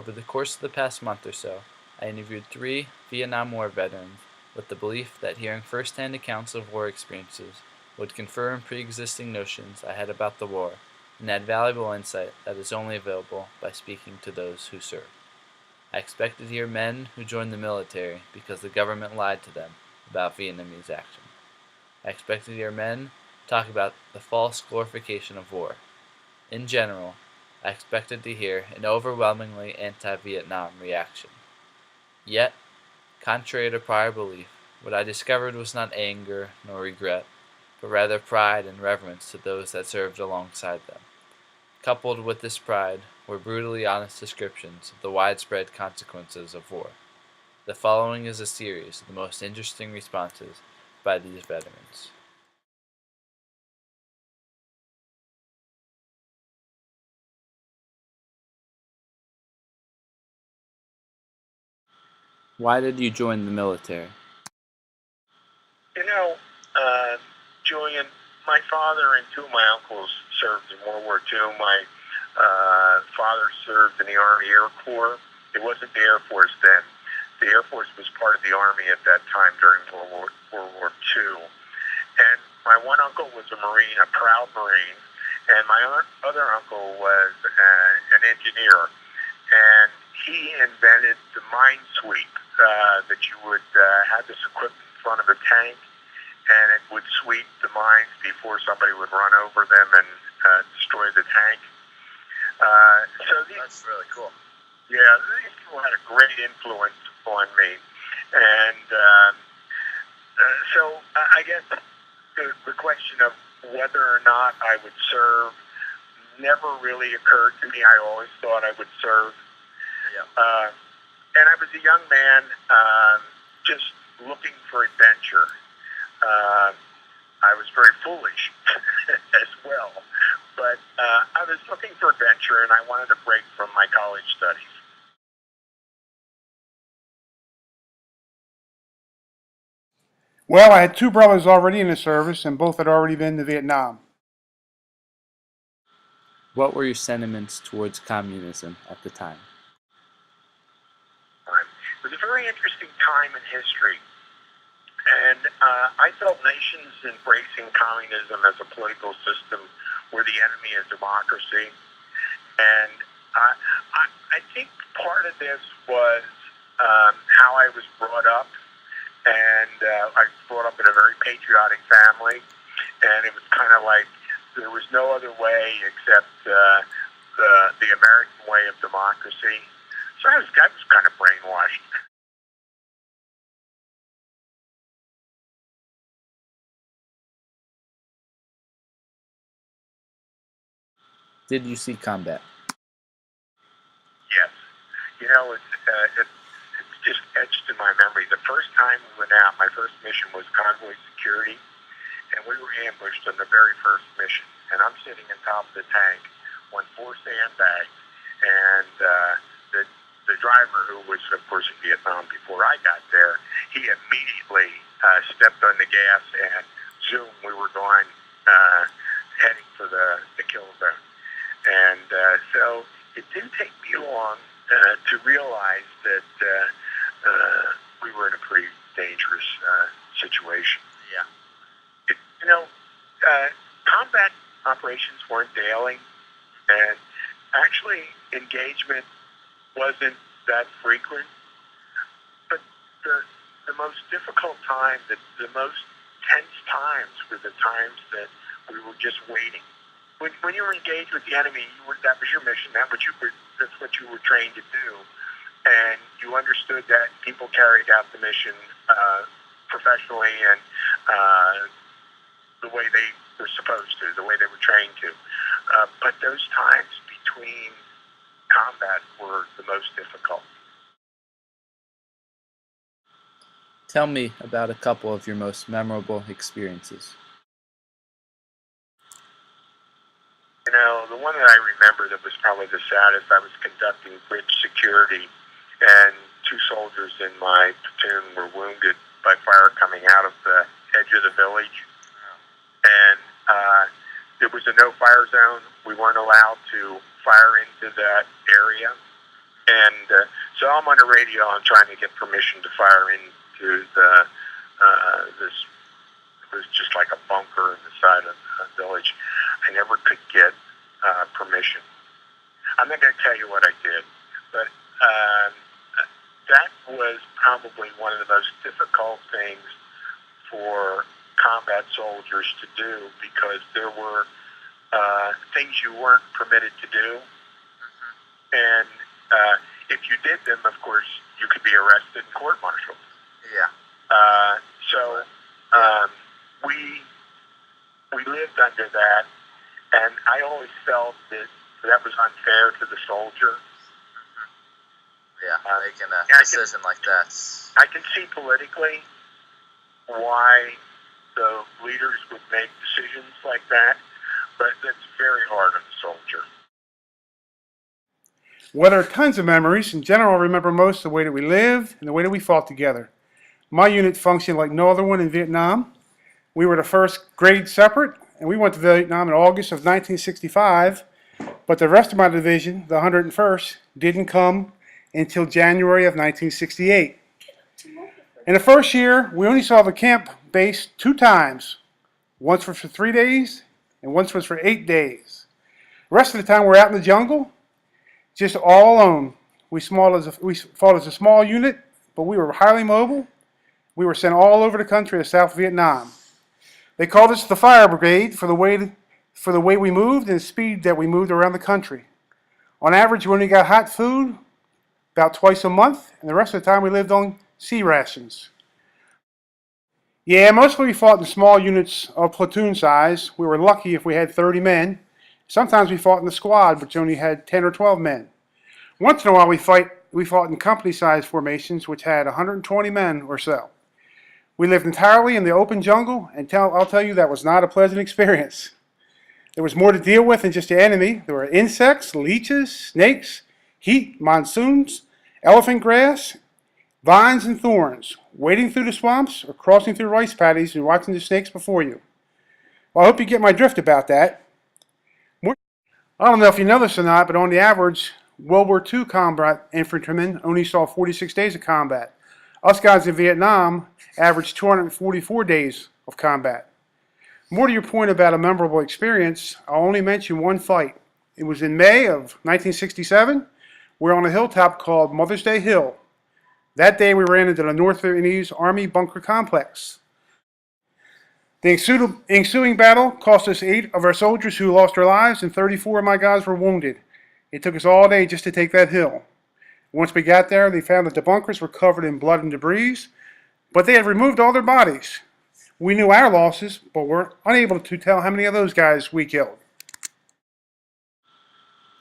Over the course of the past month or so, I interviewed 3 Vietnam War veterans with the belief that hearing first-hand accounts of war experiences would confirm pre-existing notions I had about the war and add valuable insight that is only available by speaking to those who serve. I expected to hear men who joined the military because the government lied to them about Vietnamese action. I expected to hear men talk about the false glorification of war. In general, I expected to hear an overwhelmingly anti-Vietnam reaction. Yet, contrary to prior belief, what I discovered was not anger nor regret, but rather pride and reverence to those that served alongside them. Coupled with this pride were brutally honest descriptions of the widespread consequences of war. The following is a series of the most interesting responses by these veterans. Why did you join the military? You know, Julian, my father and two of my uncles served in World War II. My father served in the Army Air Corps. It wasn't the Air Force then. The Air Force was part of the Army at that time during World War II. And my one uncle was a Marine, a proud Marine, and my other uncle was an engineer. And he invented the mine sweep that you would have this equipment in front of a tank, and it would sweep the mines before somebody would run over them and destroy the tank. That's really cool. Yeah, these people had a great influence on me. And so I guess the question of whether or not I would serve never really occurred to me. I always thought I would serve. Yeah. And I was a young man just looking for adventure. I was very foolish as well. But I was looking for adventure, and I wanted a break from my college studies. Well, I had two brothers already in the service, and both had already been to Vietnam. What were your sentiments towards communism at the time? It was a very interesting time in history. And I felt nations embracing communism as a political system were the enemy of democracy. And I think part of this was how I was brought up. And I was brought up in a very patriotic family. And it was kind of like there was no other way except the American way of democracy. So I was kind of brainwashed. Did you see combat? Yes. You know, it's just etched in my memory. The first time we went out, my first mission was convoy security, and we were ambushed on the very first mission. And I'm sitting on top of the tank on 4 sandbags, and the driver, who was, of course, in Vietnam before I got there, he immediately stepped on the gas, and zoom, we were going, heading for the kill zone. And so it didn't take me long to realize that we were in a pretty dangerous situation. Yeah. Combat operations weren't daily, and actually engagement wasn't that frequent. But the most difficult time, the most tense times were the times that we were just waiting. When you were engaged with the enemy, that was your mission. That's what you were trained to do, and you understood that people carried out the mission professionally and the way they were supposed to, the way they were trained to. But those times between combat were the most difficult. Tell me about a couple of your most memorable experiences. You know, the one that I remember that was probably the saddest, I was conducting bridge security, and 2 soldiers in my platoon were wounded by fire coming out of the edge of the village. And there was a no-fire zone. We weren't allowed to fire into that area. And so I'm on the radio. I'm trying to get permission to fire into this. It was just like a bunker in the side of the village. I never could get permission. I'm not going to tell you what I did, but that was probably one of the most difficult things for combat soldiers to do, because there were things you weren't permitted to do, and if you did them, of course, you could be arrested and court-martialed. Yeah. So we lived under that, and I always felt that was unfair to the soldier. Yeah, making a decision like that. I can see politically why the leaders would make decisions like that, but that's very hard on the soldier. Well, there are tons of memories. In general, I remember most the way that we lived and the way that we fought together. My unit functioned like no other one in Vietnam. We were the first grade separate, and we went to Vietnam in August of 1965, but the rest of my division, the 101st, didn't come until January of 1968. In the first year, we only saw the camp base 2 times. Once was for 3 days, and once was for 8 days. The rest of the time, we're out in the jungle, just all alone. We fought as a small unit, but we were highly mobile. We were sent all over the country of South Vietnam. They called us the Fire Brigade for the way we moved and the speed that we moved around the country. On average, we only got hot food about twice a month, and the rest of the time we lived on sea rations. Yeah, mostly we fought in small units of platoon size. We were lucky if we had 30 men. Sometimes we fought in the squad, which only had 10 or 12 men. Once in a while we fought in company-sized formations, which had 120 men or so. We lived entirely in the open jungle, and I'll tell you, that was not a pleasant experience. There was more to deal with than just the enemy. There were insects, leeches, snakes, heat, monsoons, elephant grass, vines and thorns, wading through the swamps or crossing through rice paddies and watching the snakes before you. Well, I hope you get my drift about that. I don't know if you know this or not, but on the average, World War II combat infantrymen only saw 46 days of combat. Us guys in Vietnam averaged 244 days of combat. More to your point about a memorable experience, I'll only mention one fight. It was in May of 1967. We're on a hilltop called Mother's Day Hill. That day we ran into the North Vietnamese Army bunker complex. The ensuing battle cost us 8 of our soldiers who lost their lives, and 34 of my guys were wounded. It took us all day just to take that hill. Once we got there, they found that the bunkers were covered in blood and debris, but they had removed all their bodies. We knew our losses, but were unable to tell how many of those guys we killed.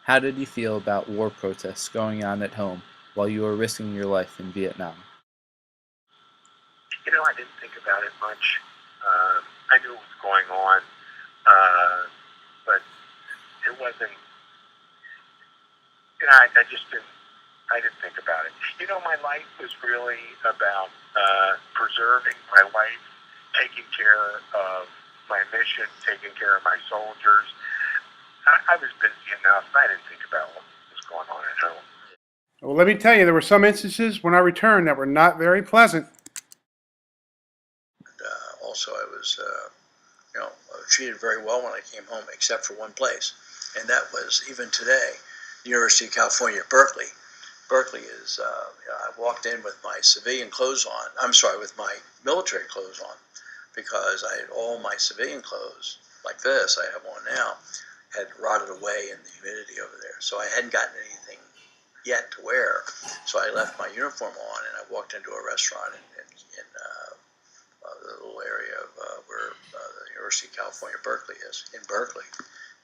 How did you feel about war protests going on at home while you were risking your life in Vietnam? I didn't think about it much. I knew what was going on, but it wasn't. I just didn't. I didn't think about it. My life was really about preserving my life, taking care of my mission, taking care of my soldiers. I was busy enough. I didn't think about what was going on at home. Well, let me tell you, there were some instances when I returned that were not very pleasant. Also, I was, treated very well when I came home, except for one place, and that was even today, the University of California, Berkeley. Berkeley is, I walked in with my civilian clothes on. With my military clothes on, because I had all my civilian clothes, like this, I have on now, had rotted away in the humidity over there. So I hadn't gotten anything yet to wear. So I left my uniform on, and I walked into a restaurant in the little area of where the University of California, Berkeley is, in Berkeley.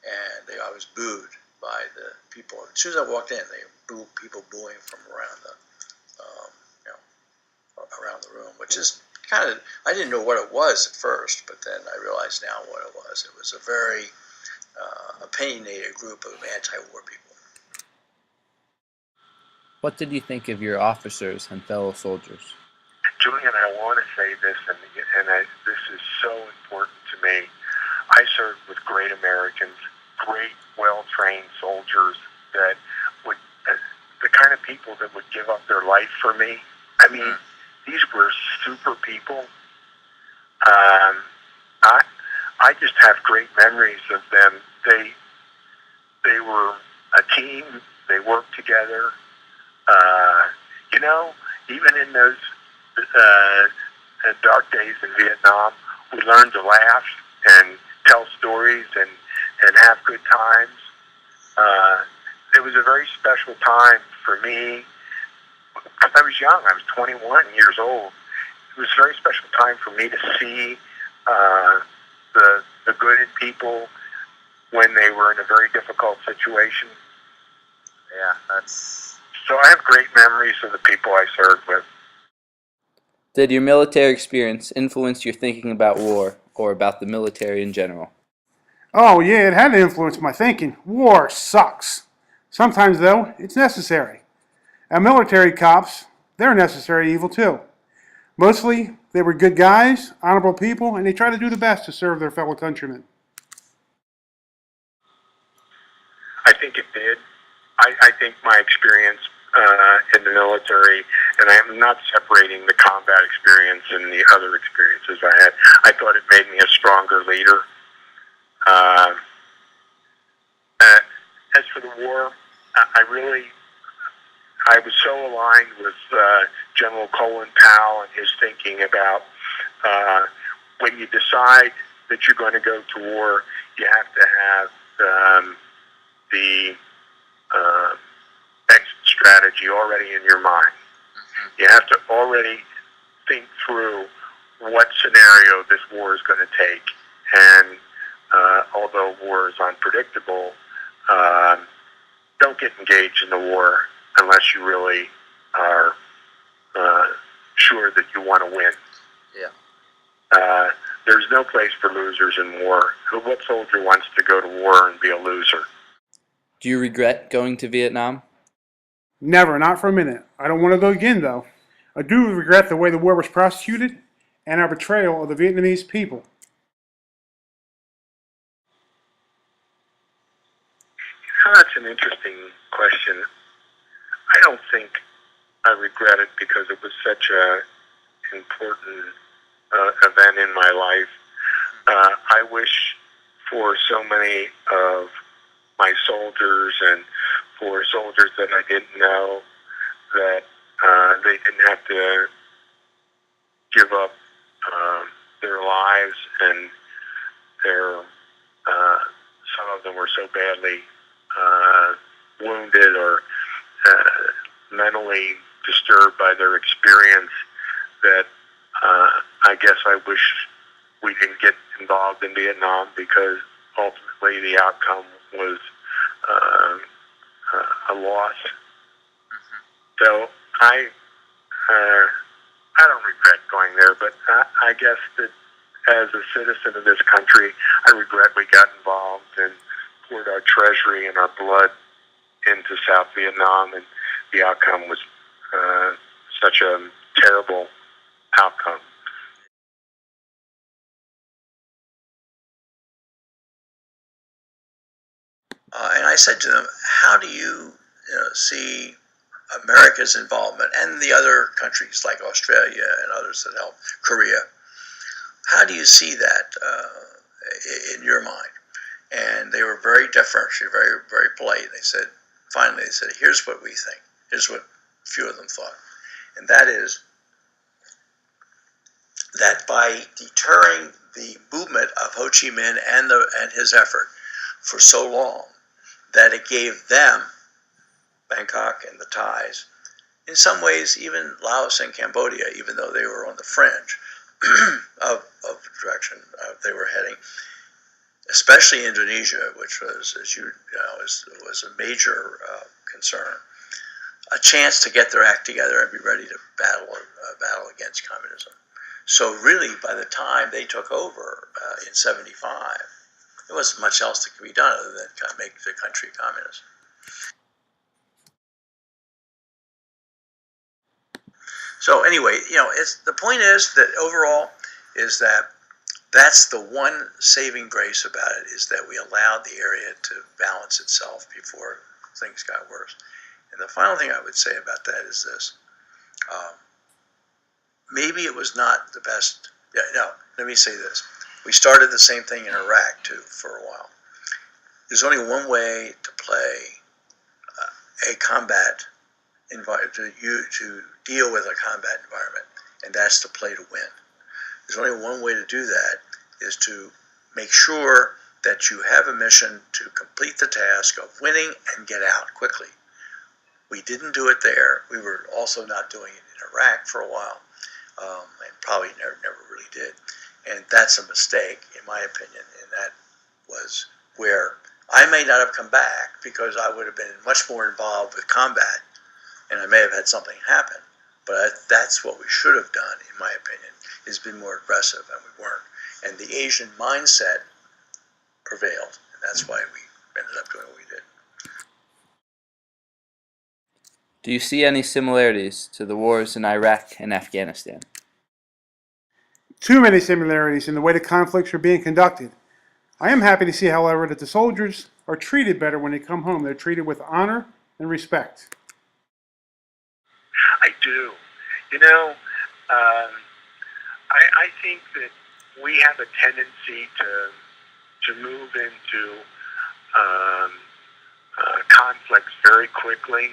And I was booed by the people. As soon as I walked in, people booing from around the room, which is kind of, I didn't know what it was at first, but then I realized now what it was. It was a very opinionated group of anti-war people. What did you think of your officers and fellow soldiers? Julian, I want to say this, and this is so important to me. I served with great Americans, great, well-trained soldiers that the kind of people that would give up their life for me. I mean, these were super people. I just have great memories of them. They were a team. They worked together. You know, even in those dark days in Vietnam, we learned to laugh and tell stories and have good times. It was a very special time for me. I was young. I was 21 years old. It was a very special time for me to see the good in people when they were in a very difficult situation. Yeah, that's... So I have great memories of the people I served with. Did your military experience influence your thinking about war or about the military in general? Oh, yeah, it had to influence my thinking. War sucks. Sometimes, though, it's necessary. And military cops, they're a necessary evil, too. Mostly, they were good guys, honorable people, and they try to do the best to serve their fellow countrymen. I think it did. I think my experience in the military, and I'm not separating the combat experience and the other experiences I had, I thought it made me a stronger leader. As for the war, I was so aligned with General Colin Powell and his thinking about when you decide that you're going to go to war, you have to have the exit strategy already in your mind. You have to already think through what scenario this war is going to take. And although war is unpredictable, don't get engaged in the war unless you really are sure that you want to win. Yeah. There's no place for losers in war. What soldier wants to go to war and be a loser? Do you regret going to Vietnam? Never, not for a minute. I don't want to go again, though. I do regret the way the war was prosecuted and our betrayal of the Vietnamese people. That's an interesting question. I don't think I regret it because it was such an important event in my life. I wish for so many of my soldiers and for soldiers that I didn't know that they didn't have to give up their lives, and their some of them were so badly wounded or mentally disturbed by their experience that I guess I wish we didn't get involved in Vietnam, because ultimately the outcome was a loss. So I don't regret going there, but I guess that as a citizen of this country, I regret we got involved and poured our treasury and our blood into South Vietnam, and the outcome was such a terrible outcome. And I said to them, how do you see America's involvement and the other countries like Australia and others that help, Korea? How do you see that in your mind? And they were very deferential, very, very polite. Finally, they said, here's what we think. Here's what a few of them thought. And that is that by deterring the movement of Ho Chi Minh and his effort for so long, that it gave them, Bangkok and the Thais, in some ways even Laos and Cambodia, even though they were on the fringe of the direction they were heading, especially Indonesia, which was, as you know, was a major concern, a chance to get their act together and be ready to battle against communism. So really, by the time they took over in '75, there wasn't much else that could be done other than kind of make the country communist. So anyway, the point is that overall is that that's the one saving grace about it, is that we allowed the area to balance itself before things got worse. And the final thing I would say about that is this. Maybe it was not the best. Yeah, no, let me say this. We started the same thing in Iraq, too, for a while. There's only one way to play a combat environment, to deal with a combat environment, and that's to play to win. There's only one way to do that, is to make sure that you have a mission to complete the task of winning and get out quickly. We didn't do it there. We were also not doing it in Iraq for a while, and probably never really did. And that's a mistake, in my opinion, and that was where I may not have come back because I would have been much more involved with combat, and I may have had something happen. But that's what we should have done, in my opinion, is been more aggressive, and we weren't. And the Asian mindset prevailed, and that's why we ended up doing what we did. Do you see any similarities to the wars in Iraq and Afghanistan? Too many similarities in the way the conflicts are being conducted. I am happy to see, however, that the soldiers are treated better when they come home. They're treated with honor and respect. I do. You know, I think that we have a tendency to move into conflicts very quickly,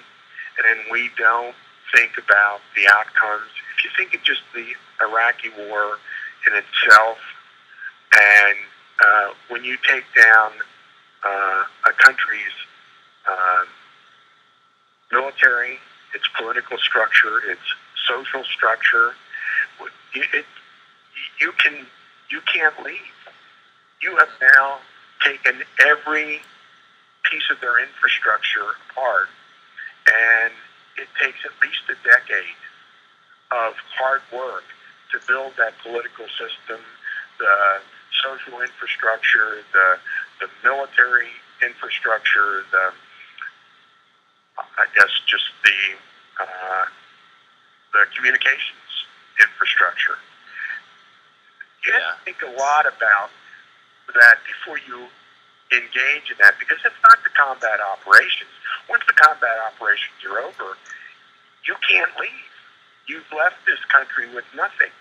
and we don't think about the outcomes. If you think of just the Iraqi war in itself, and when you take down a country's military, its political structure, its social structure, you can't leave. You have now taken every piece of their infrastructure apart, and it takes at least a decade of hard work to build that political system, the social infrastructure, the military infrastructure, I guess just the communications infrastructure. You have to think a lot about that before you engage in that, because it's not the combat operations. Once the combat operations are over, you can't leave. You've left this country with nothing.